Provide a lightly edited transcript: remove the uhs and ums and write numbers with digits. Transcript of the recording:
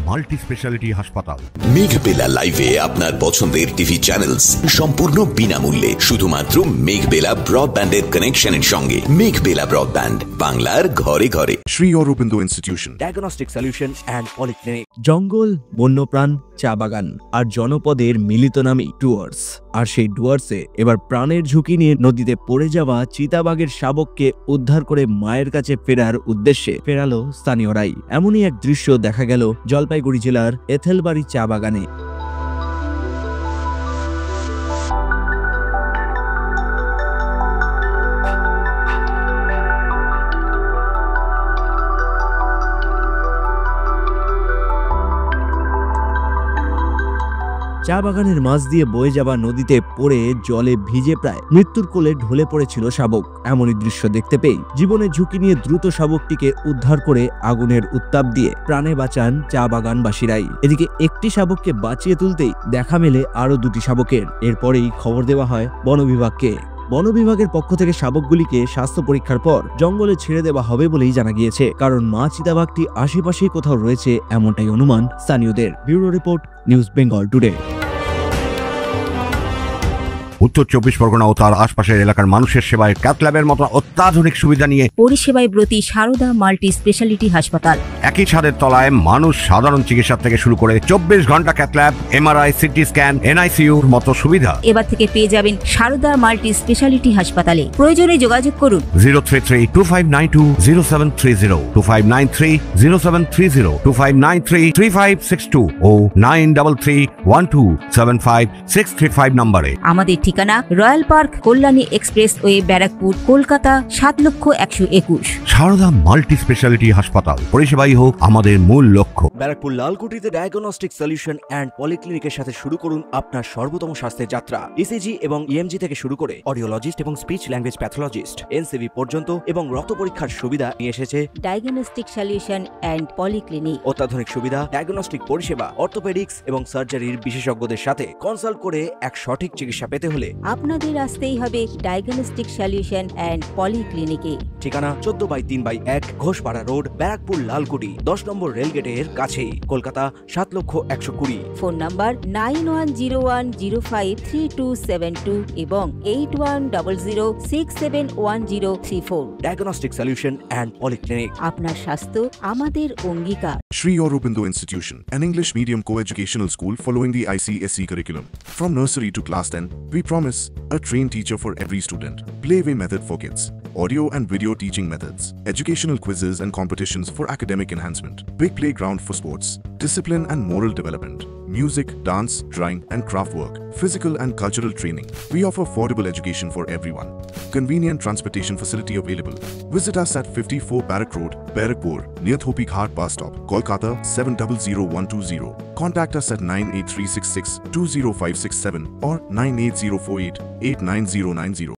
Multi speciality হাসপাতাল। মেঘবেলা লাইভে আপনার পছন্দের টিভি চ্যানেলস সম্পূর্ণ বিনামূল্যে শুধুমাত্র মেঘবেলা ব্রডব্যান্ডের কানেকশনের সঙ্গে। মেঘবেলা ব্রডব্যান্ড, বাংলার ঘরে ঘরে। Sri Aurobindo Institution, diagnostic solution and polyclinic. জঙ্গল, বন্যপ্রাণ, চা বাগান আর জনপদের মিলিত নামই ডুয়ার্স। আর সেই ডুয়ার্সে এবার প্রাণের ঝুঁকি নিয়ে নদীতে পড়ে যাওয়া চিতাবাঘের শাবককে উদ্ধার করে মায়ের কাছে ফেরার উদ্দেশ্যে ফেরালো স্থানীয়রাই। এমনই এক দৃশ্য দেখা গেল জলপাইগুড়ি জেলার এথেলবাড়ি চা বাগানে। চা বাগানের মাছ দিয়ে বয়ে যাওয়া নদীতে পড়ে জলে ভিজে প্রায় মৃত্যুর কোলে ঢলে পড়েছিল শাবক। এমনই দৃশ্য দেখতে পেয়ে জীবনের ঝুঁকি নিয়ে দ্রুত শাবকটিকে উদ্ধার করে আগুনের উত্তাপ দিয়ে প্রাণে বাঁচান চা বাগানবাসীরাই। এদিকে একটি শাবককে বাঁচিয়ে তুলতেই দেখা মেলে আরো দুটি শাবকের। এরপরেই খবর দেওয়া হয় বন বিভাগকে। বন বিভাগের পক্ষ থেকে শাবকগুলিকে স্বাস্থ্য পরীক্ষার পর জঙ্গলে ছেড়ে দেওয়া হবে বলেই জানা গিয়েছে, কারণ মা চিতাবাঘটি আশেপাশেই কোথাও রয়েছে এমনটাই অনুমান স্থানীয়দের। Bureau report, news Bengal today. উত্তর 24 পরগনা ও তার আশপাশের এলাকার মানুষের সেবায় ক্যাথ ল্যাবের মতো অত্যাধুনিক সুবিধা নিয়ে পরিষেবায় ব্রতী সারদা মাল্টি স্পেশালিটি হাসপাতাল। একই ছাদের তলায় মানুষ সাধারণ চিকিৎসা থেকে শুরু করে 24 ঘন্টা cath lab, MRI, CT scan, এনআইসিইউর মতো সুবিধা এবার থেকে পেয়ে যাবেন সারদা মাল্টি স্পেশালিটি হাসপাতালে। প্রয়োজনে যোগাযোগ করুন 033-2592-0730, 2593-0730, 2593-3562 ও 9331275635 নম্বরে। আমাদের ঠিকানা Royal Park, Kalyani expressway, Barrackpore, Kolkata ৭,১২১। সারদা মাল্টি স্পেশালিটি হাসপাতাল, পরিষেবাই হোক আমাদের মূল লক্ষ্য। ব্যারাকপুর লালকুটিতে ডায়াগনস্টিক সলিউশন অ্যান্ড পলিক্লিনিকের সাথে শুরু করুন আপনার সর্বোত্তম স্বাস্থ্যের যাত্রা। ইসিজি এবং ইএমজি থেকে শুরু করে অডিওলজিস্ট এবং স্পিচ ল্যাঙ্গুয়েজ প্যাথোলজিস্ট, এনসিবি পর্যন্ত এবং রক্ত পরীক্ষার সুবিধা নিয়ে এসেছে ডায়াগনস্টিক সলিউশন অ্যান্ড পলিক্লিনিক। অত্যাধুনিক সুবিধা, ডায়াগনস্টিক পরিষেবা, অর্থোপেডিক্স এবং সার্জারির বিশেষজ্ঞদের সাথে কনসাল্ট করে এক সঠিক চিকিৎসা পেতে হলে আপনাদের আসতেই হবে ডায়াগনস্টিক সলিউশন অ্যান্ড পলিক্লিনিকে। ঠিকানা 14/3/1 ঘোষপাড়া রোড, ব্যারাকপুর লালকুটি, 10 নম্বর রেলগেটের কাছেই, কলকাতা ৭,১২০। ফোন নাম্বার 9101053272 এবং 8100671034। Diagnostic solution and polyclinic. আপনার স্বাস্থ্য আমাদের অঙ্গীকার। Sri Aurobindo Institution, an English medium co-educational school following the ICSE curriculum. From nursery to class 10, we promise a trained teacher for every student. Playway method for kids. Audio and video teaching methods. Educational quizzes and competitions for academic enhancement. Big playground for sports, discipline and moral development. Music, dance, drawing and craft work. Physical and cultural training. We offer affordable education for everyone. Convenient transportation facility available. Visit us at 54 Barrack Road, Barakpur, near Thopi Ghat bus stop, Kolkata 700120. Contact us at 98366 20567 or 98048 89090.